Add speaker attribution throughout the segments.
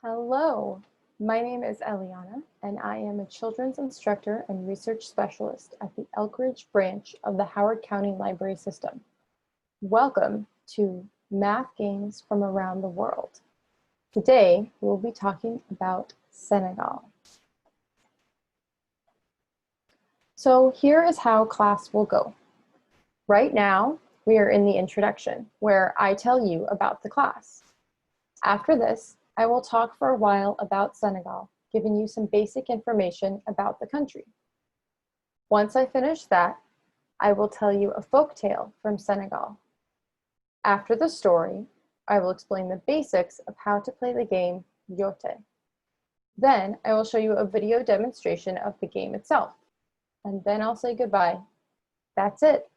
Speaker 1: Hello, my name is Eliana, and I am a children's instructor and research specialist at the Elkridge branch of the Howard County Library System. Welcome to Math Games from Around the World. Today, we'll be talking about Senegal. So here is how class will go. Right now, we are in the introduction, where I tell you about the class. After this, I will talk for a while about Senegal, giving you some basic information about the country. Once I finish that, I will tell you a folk tale from Senegal. After the story, I will explain the basics of how to play the game Yote. Then I will show you a video demonstration of the game itself, and then I'll say goodbye. That's it.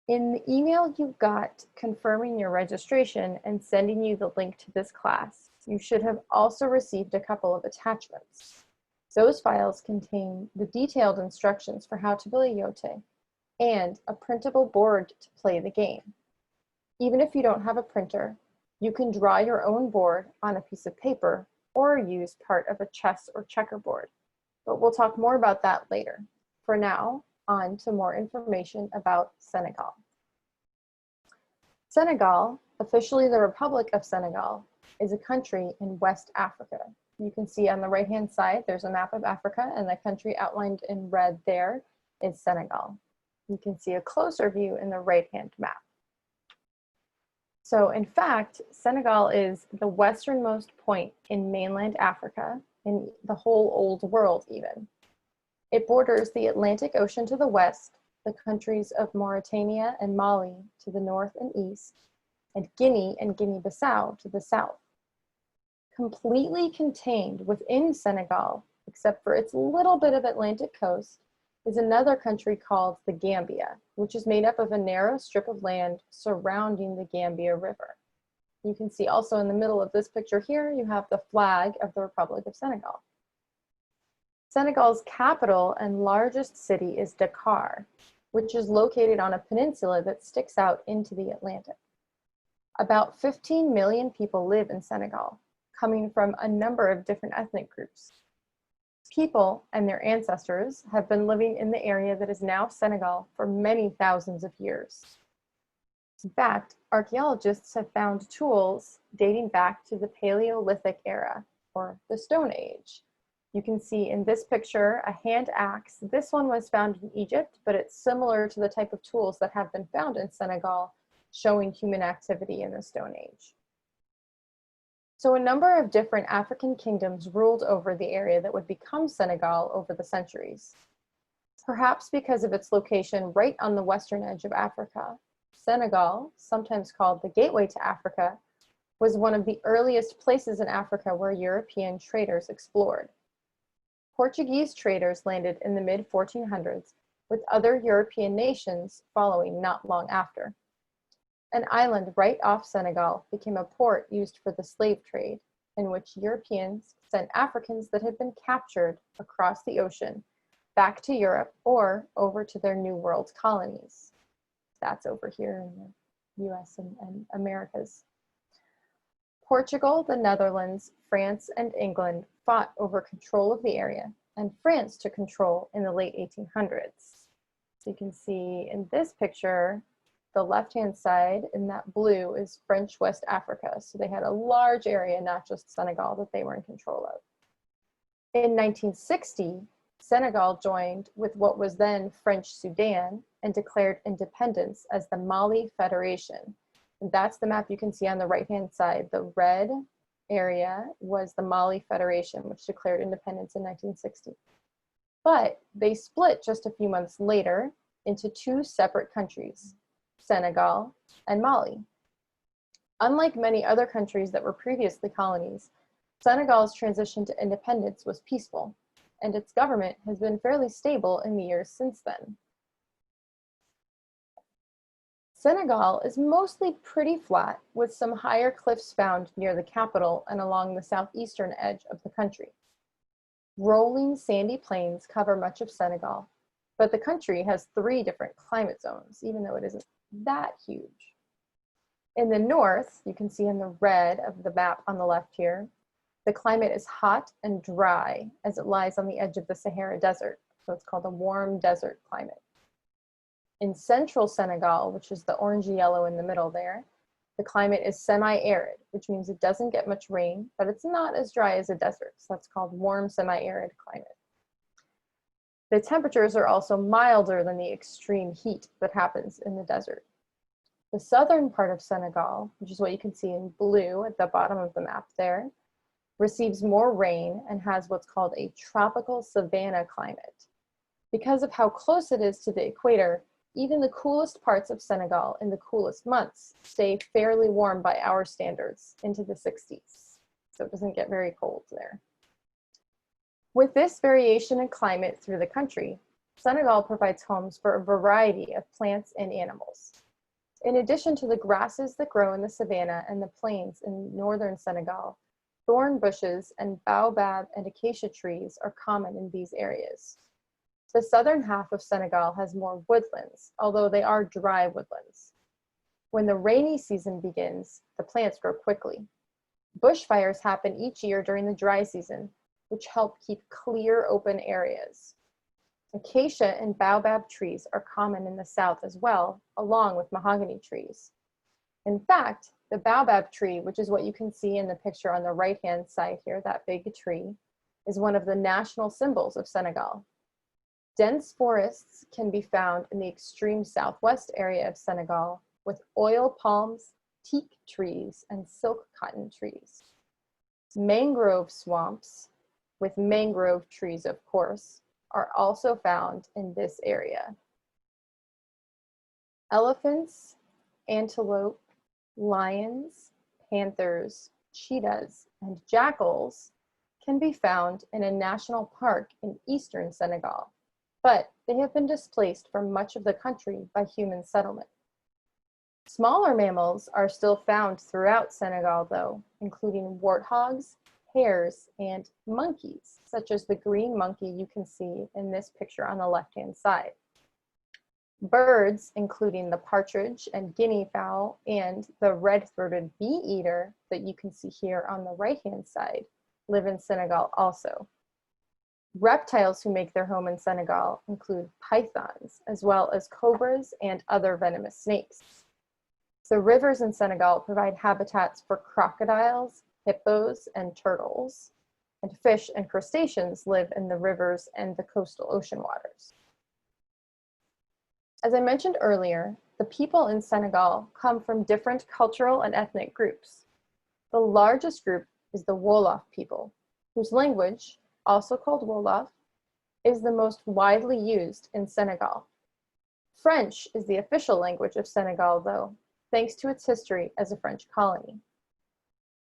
Speaker 1: In the email you got confirming your registration and sending you the link to this class, you should have also received a couple of attachments. Those files contain the detailed instructions for how to play Yote and a printable board to play the game. Even if you don't have a printer, you can draw your own board on a piece of paper or use part of a chess or checkerboard. But we'll talk more about that later. For now, on to more information about Senegal. Senegal, officially the Republic of Senegal, is a country in West Africa. You can see on the right-hand side, there's a map of Africa, and the country outlined in red there is Senegal. You can see a closer view in the right-hand map. So in fact, Senegal is the westernmost point in mainland Africa, in the whole old world even. It borders the Atlantic Ocean to the west, the countries of Mauritania and Mali to the north and east, and Guinea and Guinea-Bissau to the south. Completely contained within Senegal, except for its little bit of Atlantic coast, is another country called the Gambia, which is made up of a narrow strip of land surrounding the Gambia River. You can see also in the middle of this picture here, you have the flag of the Republic of Senegal. Senegal's capital and largest city is Dakar, which is located on a peninsula that sticks out into the Atlantic. About 15 million people live in Senegal, coming from a number of different ethnic groups. People and their ancestors have been living in the area that is now Senegal for many thousands of years. In fact, archaeologists have found tools dating back to the Paleolithic era, or the Stone Age. You can see in this picture a hand axe. This one was found in Egypt, but it's similar to the type of tools that have been found in Senegal, showing human activity in the Stone Age. So a number of different African kingdoms ruled over the area that would become Senegal over the centuries. Perhaps because of its location right on the western edge of Africa, Senegal, sometimes called the Gateway to Africa, was one of the earliest places in Africa where European traders explored. Portuguese traders landed in the mid-1400s, with other European nations following not long after. An island right off Senegal became a port used for the slave trade, in which Europeans sent Africans that had been captured across the ocean back to Europe or over to their New World colonies. That's over here in the US and Americas. Portugal, the Netherlands, France, and England fought over control of the area, and France took control in the late 1800s. So you can see in this picture, the left-hand side in that blue is French West Africa. So they had a large area, not just Senegal, that they were in control of. In 1960, Senegal joined with what was then French Sudan and declared independence as the Mali Federation. And that's the map you can see on the right-hand side. The red area was the Mali Federation, which declared independence in 1960. But they split just a few months later into two separate countries, Senegal and Mali. Unlike many other countries that were previously colonies, Senegal's transition to independence was peaceful, and its government has been fairly stable in the years since then. Senegal is mostly pretty flat, with some higher cliffs found near the capital and along the southeastern edge of the country. Rolling sandy plains cover much of Senegal, but the country has 3 different climate zones, even though it isn't that huge. In the north, you can see in the red of the map on the left here, the climate is hot and dry as it lies on the edge of the Sahara Desert. So it's called a warm desert climate. In central Senegal, which is the orangey yellow in the middle there, the climate is semi-arid, which means it doesn't get much rain, but it's not as dry as a desert. So that's called warm semi-arid climate. The temperatures are also milder than the extreme heat that happens in the desert. The southern part of Senegal, which is what you can see in blue at the bottom of the map there, receives more rain and has what's called a tropical savanna climate. Because of how close it is to the equator, even the coolest parts of Senegal in the coolest months stay fairly warm by our standards into the 60s. So it doesn't get very cold there. With this variation in climate through the country, Senegal provides homes for a variety of plants and animals. In addition to the grasses that grow in the savanna and the plains in northern Senegal, thorn bushes and baobab and acacia trees are common in these areas. The southern half of Senegal has more woodlands, although they are dry woodlands. When the rainy season begins, the plants grow quickly. Bushfires happen each year during the dry season, which help keep clear open areas. Acacia and baobab trees are common in the south as well, along with mahogany trees. In fact, the baobab tree, which is what you can see in the picture on the right-hand side here, that big tree, is one of the national symbols of Senegal. Dense forests can be found in the extreme southwest area of Senegal with oil palms, teak trees, and silk cotton trees. Mangrove swamps, with mangrove trees of course, are also found in this area. Elephants, antelope, lions, panthers, cheetahs, and jackals can be found in a national park in eastern Senegal, but they have been displaced from much of the country by human settlement. Smaller mammals are still found throughout Senegal though, including warthogs, hares, and monkeys, such as the green monkey you can see in this picture on the left-hand side. Birds, including the partridge and guinea fowl and the red-throated bee-eater that you can see here on the right-hand side, live in Senegal also. Reptiles who make their home in Senegal include pythons, as well as cobras and other venomous snakes. The rivers in Senegal provide habitats for crocodiles, hippos, and turtles, and fish and crustaceans live in the rivers and the coastal ocean waters. As I mentioned earlier, the people in Senegal come from different cultural and ethnic groups. The largest group is the Wolof people, whose language, also called Wolof, is the most widely used in Senegal. French is the official language of Senegal, though, thanks to its history as a French colony.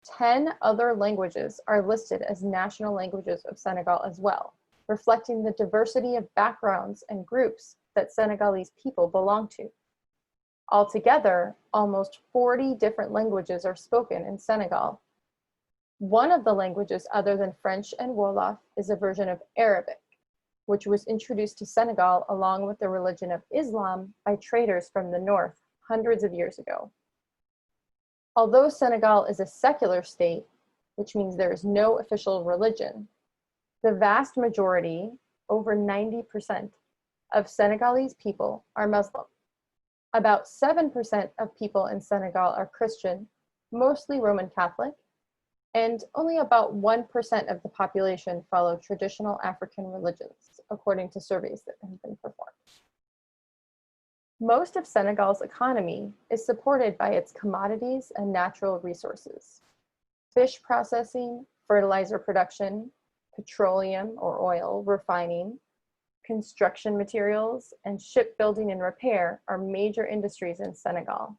Speaker 1: 10 other languages are listed as national languages of Senegal as well, reflecting the diversity of backgrounds and groups that Senegalese people belong to. Altogether, almost 40 different languages are spoken in Senegal. One of the languages other than French and Wolof is a version of Arabic, which was introduced to Senegal along with the religion of Islam by traders from the north hundreds of years ago. Although Senegal is a secular state, which means there is no official religion, the vast majority, over 90%, of Senegalese people are Muslim. About 7% of people in Senegal are Christian, mostly Roman Catholic, and only about 1% of the population follow traditional African religions, according to surveys that have been performed. Most of Senegal's economy is supported by its commodities and natural resources. Fish processing, fertilizer production, petroleum or oil refining, construction materials, and shipbuilding and repair are major industries in Senegal.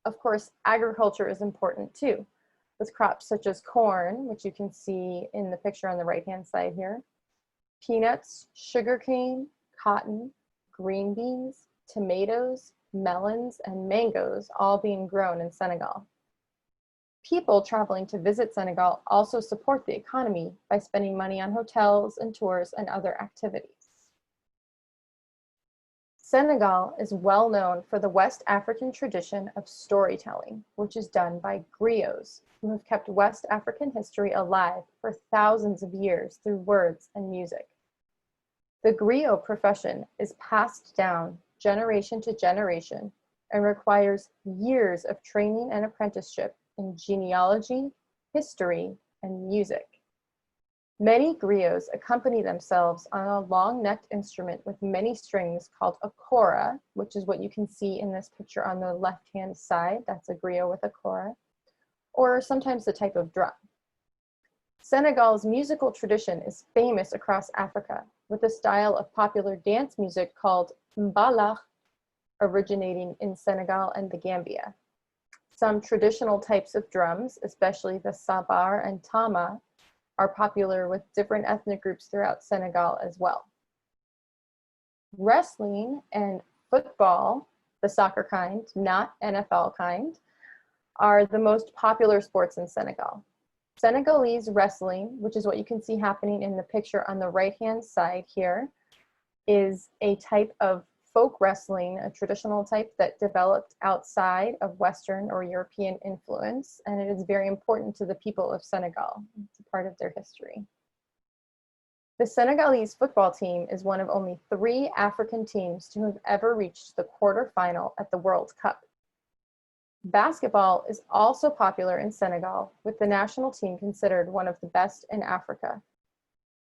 Speaker 1: Of course, agriculture is important too, with crops such as corn, which you can see in the picture on the right-hand side here, peanuts, sugarcane, cotton, green beans, tomatoes, melons, and mangoes all being grown in Senegal. People traveling to visit Senegal also support the economy by spending money on hotels and tours and other activities. Senegal is well known for the West African tradition of storytelling, which is done by griots, who have kept West African history alive for thousands of years through words and music. The griot profession is passed down generation to generation and requires years of training and apprenticeship in genealogy, history, and music. Many griots accompany themselves on a long-necked instrument with many strings called a kora, which is what you can see in this picture on the left-hand side. That's a griot with a kora, or sometimes the type of drum. Senegal's musical tradition is famous across Africa, with a style of popular dance music called mbalax, originating in Senegal and the Gambia. Some traditional types of drums, especially the sabar and tama, are popular with different ethnic groups throughout Senegal as well. Wrestling and football, the soccer kind, not NFL kind, are the most popular sports in Senegal. Senegalese wrestling, which is what you can see happening in the picture on the right-hand side here, is a type of folk wrestling, a traditional type that developed outside of Western or European influence, and it is very important to the people of Senegal. It's a part of their history. The Senegalese football team is one of only 3 African teams to have ever reached the quarterfinal at the World Cup. Basketball is also popular in Senegal, with the national team considered one of the best in Africa.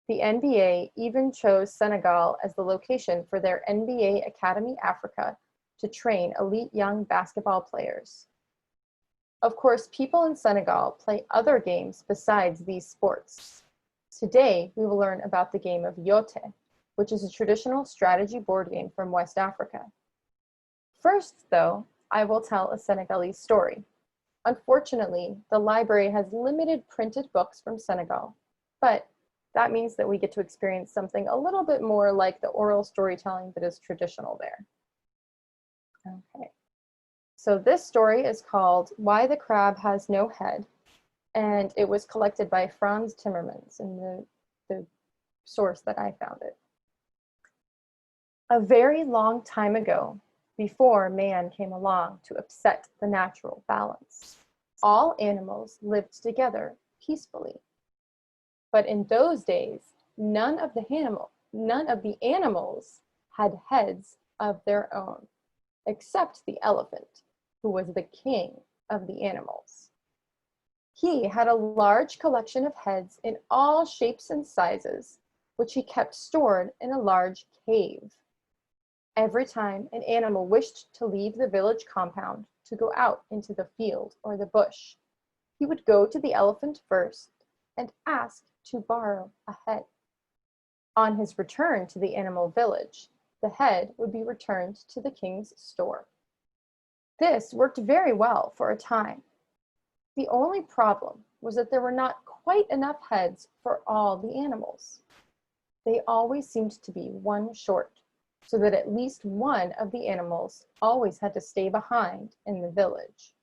Speaker 1: The NBA even chose Senegal as the location for their NBA Academy Africa to train elite young basketball players. Of course, people in Senegal play other games besides these sports. Today, we will learn about the game of yote, which is a traditional strategy board game from West Africa. First, though, I will tell a Senegalese story. Unfortunately, the library has limited printed books from Senegal, but that means that we get to experience something a little bit more like the oral storytelling that is traditional there. Okay, so this story is called Why the Crab Has No Head, and it was collected by Frans Timmermans in the source that I found it. A very long time ago, before man came along to upset the natural balance, all animals lived together peacefully. But in those days, none of the animals had heads of their own, except the elephant, who was the king of the animals. He had a large collection of heads in all shapes and sizes, which he kept stored in a large cave. Every time an animal wished to leave the village compound to go out into the field or the bush, he would go to the elephant first and ask to borrow a head. On his return to the animal village, the head would be returned to the king's store. This worked very well for a time. The only problem was that there were not quite enough heads for all the animals. They always seemed to be one short, so that at least one of the animals always had to stay behind in the village.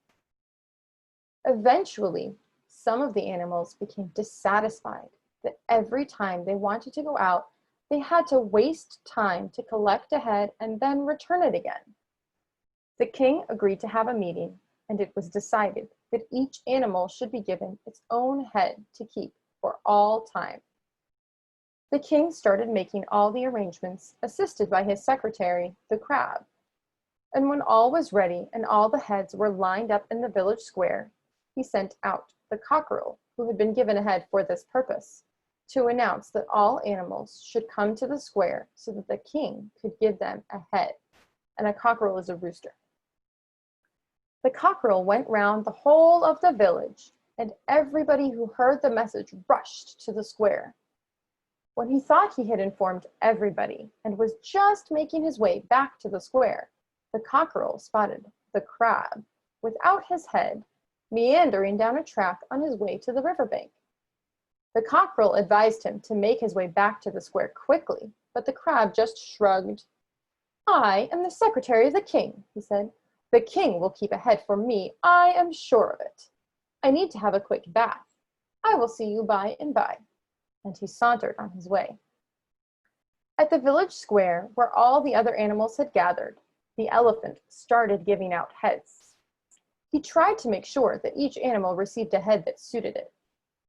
Speaker 1: Eventually, some of the animals became dissatisfied that every time they wanted to go out, they had to waste time to collect a head and then return it again. The king agreed to have a meeting, and it was decided that each animal should be given its own head to keep for all time. The king started making all the arrangements, assisted by his secretary, the crab. And when all was ready and all the heads were lined up in the village square, he sent out the cockerel, who had been given a head for this purpose, to announce that all animals should come to the square so that the king could give them a head. And a cockerel is a rooster. The cockerel went round the whole of the village, and everybody who heard the message rushed to the square. When he thought he had informed everybody and was just making his way back to the square, the cockerel spotted the crab without his head, meandering down a track on his way to the riverbank. The cockerel advised him to make his way back to the square quickly, but the crab just shrugged. "I am the secretary of the king," he said. "The king will keep a head for me, I am sure of it. I need to have a quick bath. I will see you by and by." And he sauntered on his way. At the village square, where all the other animals had gathered, the elephant started giving out heads. He tried to make sure that each animal received a head that suited it.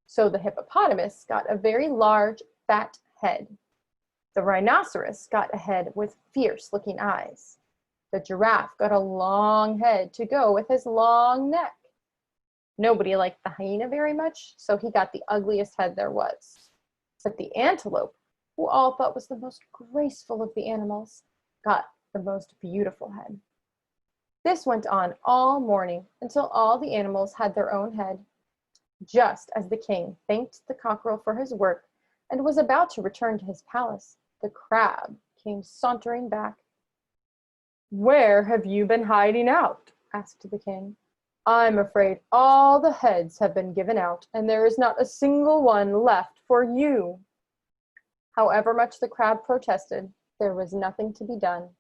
Speaker 1: So the hippopotamus got a very large, fat head. The rhinoceros got a head with fierce-looking eyes. The giraffe got a long head to go with his long neck. Nobody liked the hyena very much, so he got the ugliest head there was. But the antelope, who all thought was the most graceful of the animals, got the most beautiful head. This went on all morning until all the animals had their own head. Just as the king thanked the cockerel for his work and was about to return to his palace, the crab came sauntering back. "Where have you been hiding out?" asked the king. "I'm afraid all the heads have been given out, and there is not a single one left for you." However much the crab protested, there was nothing to be done.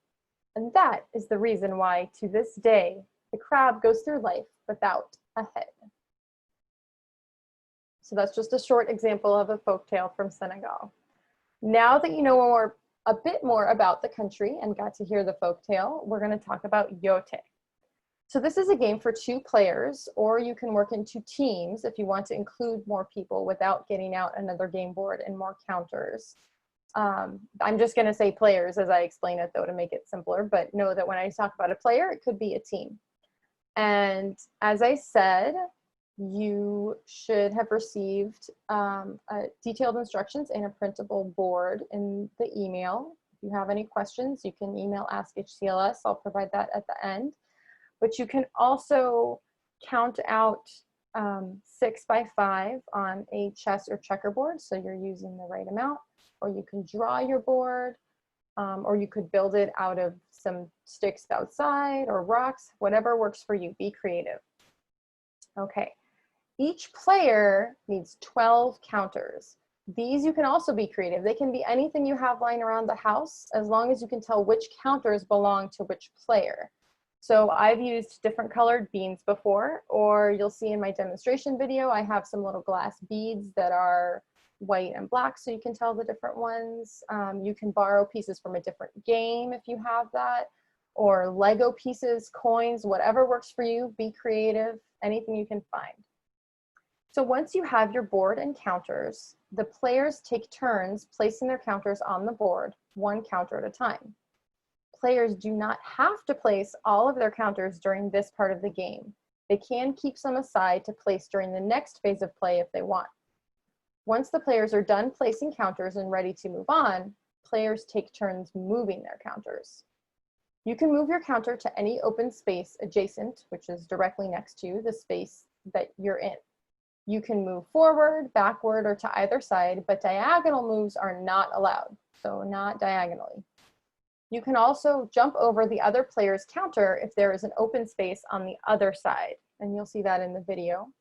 Speaker 1: And that is the reason why, to this day, the crab goes through life without a head. So that's just a short example of a folktale from Senegal. Now that you know a bit more about the country and got to hear the folktale, we're going to talk about yote. So this is a game for 2 players, or you can work into teams if you want to include more people without getting out another game board and more counters. I'm just going to say players as I explain it, though, to make it simpler, but know that when I talk about a player, it could be a team. And as I said, you should have received detailed instructions and a printable board in the email. If you have any questions, you can email AskHCLS. I'll provide that at the end. But you can also count out 6 by 5 on a chess or checkerboard, so you're using the right amount. Or you can draw your board, or you could build it out of some sticks outside or rocks, whatever works for you. Be creative. Okay, each player needs 12 counters. These you can also be creative. They can be anything you have lying around the house, as long as you can tell which counters belong to which player. So I've used different colored beans before, or you'll see in my demonstration video, I have some little glass beads that are white and black, so you can tell the different ones. You can borrow pieces from a different game if you have that, or Lego pieces, coins, whatever works for you. Be creative, anything you can find. So once you have your board and counters, the players take turns placing their counters on the board, 1 counter at a time. Players do not have to place all of their counters during this part of the game. They can keep some aside to place during the next phase of play if they want. Once the players are done placing counters and ready to move on, players take turns moving their counters. You can move your counter to any open space adjacent, which is directly next to the space that you're in. You can move forward, backward, or to either side, but diagonal moves are not allowed, so not diagonally. You can also jump over the other player's counter if there is an open space on the other side, and you'll see that in the video.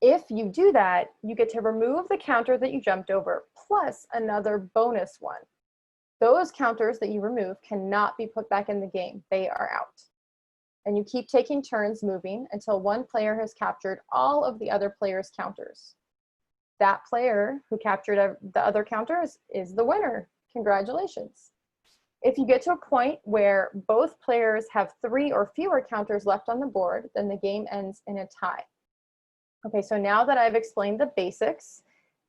Speaker 1: If you do that, you get to remove the counter that you jumped over, plus another bonus one. Those counters that you remove cannot be put back in the game. They are out. And you keep taking turns moving until one player has captured all of the other player's counters. That player who captured the other counters is the winner. Congratulations. If you get to a point where both players have 3 or fewer counters left on the board, then the game ends in a tie. Okay, so now that I've explained the basics,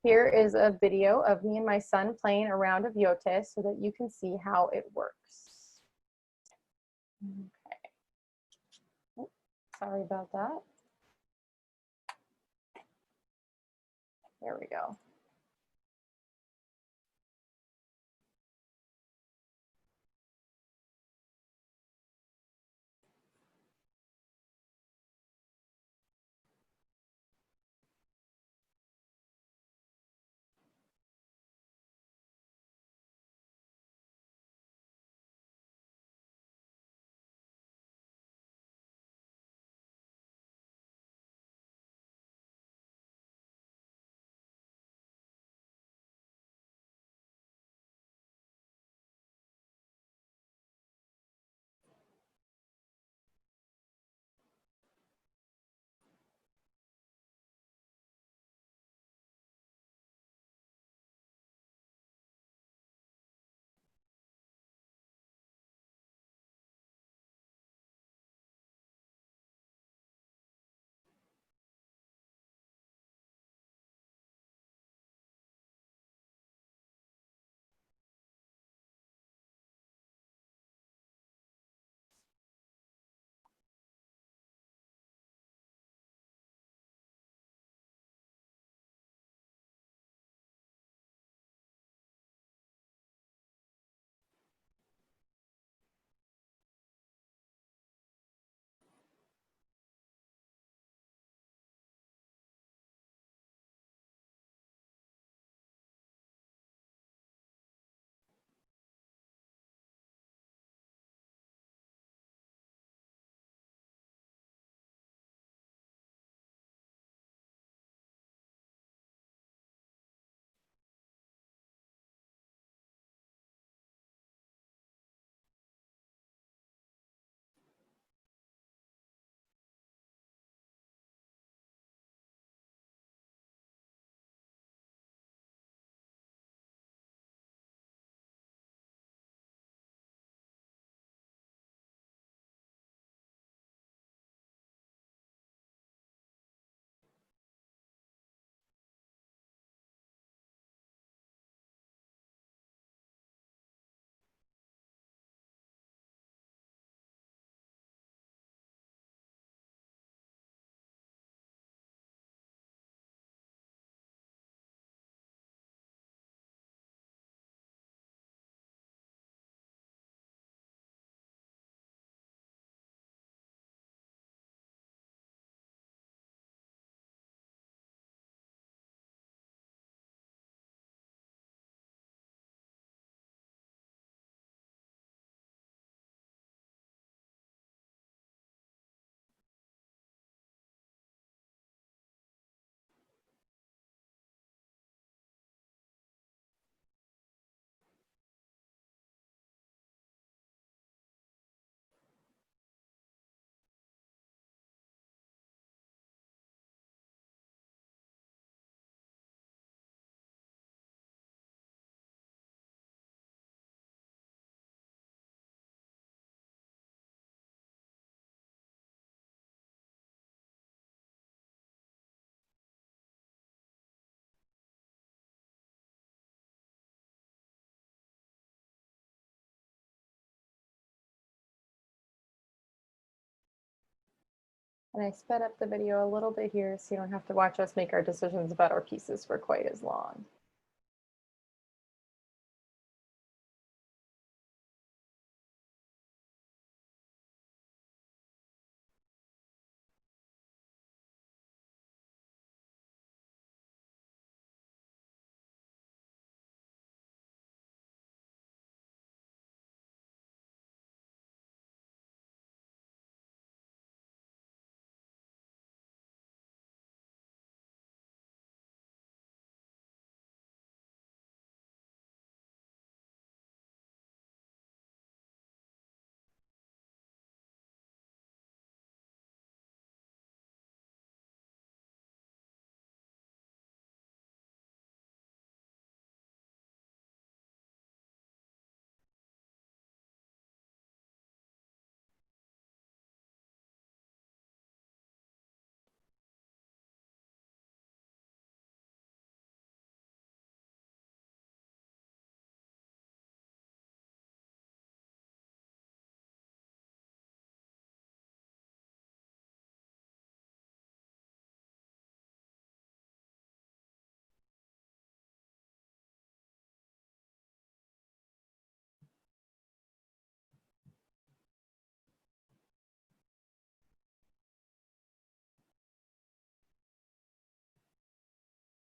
Speaker 1: here is a video of me and my son playing a round of yote so that you can see how it works. Okay. Oh, sorry about that. There we go. And I sped up the video a little bit here so you don't have to watch us make our decisions about our pieces for quite as long.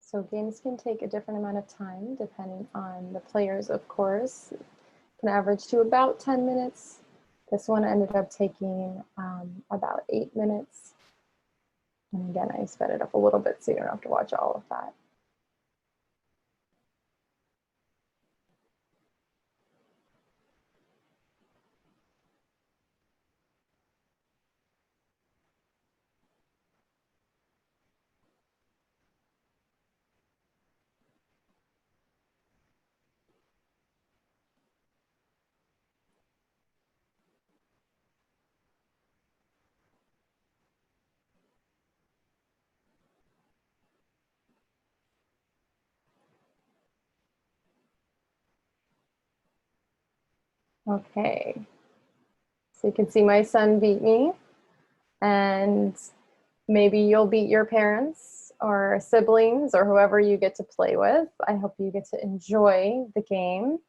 Speaker 1: So games can take a different amount of time depending on the players, of course. It can average to about 10 minutes. This one ended up taking about 8 minutes. And again, I sped it up a little bit so you don't have to watch all of that. Okay, so you can see my son beat me, and maybe you'll beat your parents or siblings or whoever you get to play with. I hope you get to enjoy the game.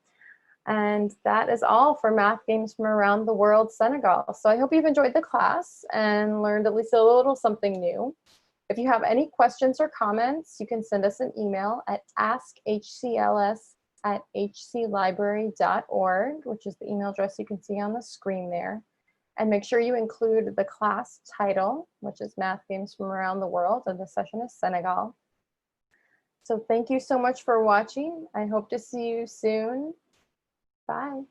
Speaker 1: And that is all for Math Games from Around the World Senegal. So I hope you've enjoyed the class and learned at least a little something new. If you have any questions or comments, you can send us an email at askhcls@hclibrary.org, which is the email address you can see on the screen there. And make sure you include the class title, which is Math Games from Around the World, and the session is Senegal. So thank you so much for watching. I hope to see you soon. Bye.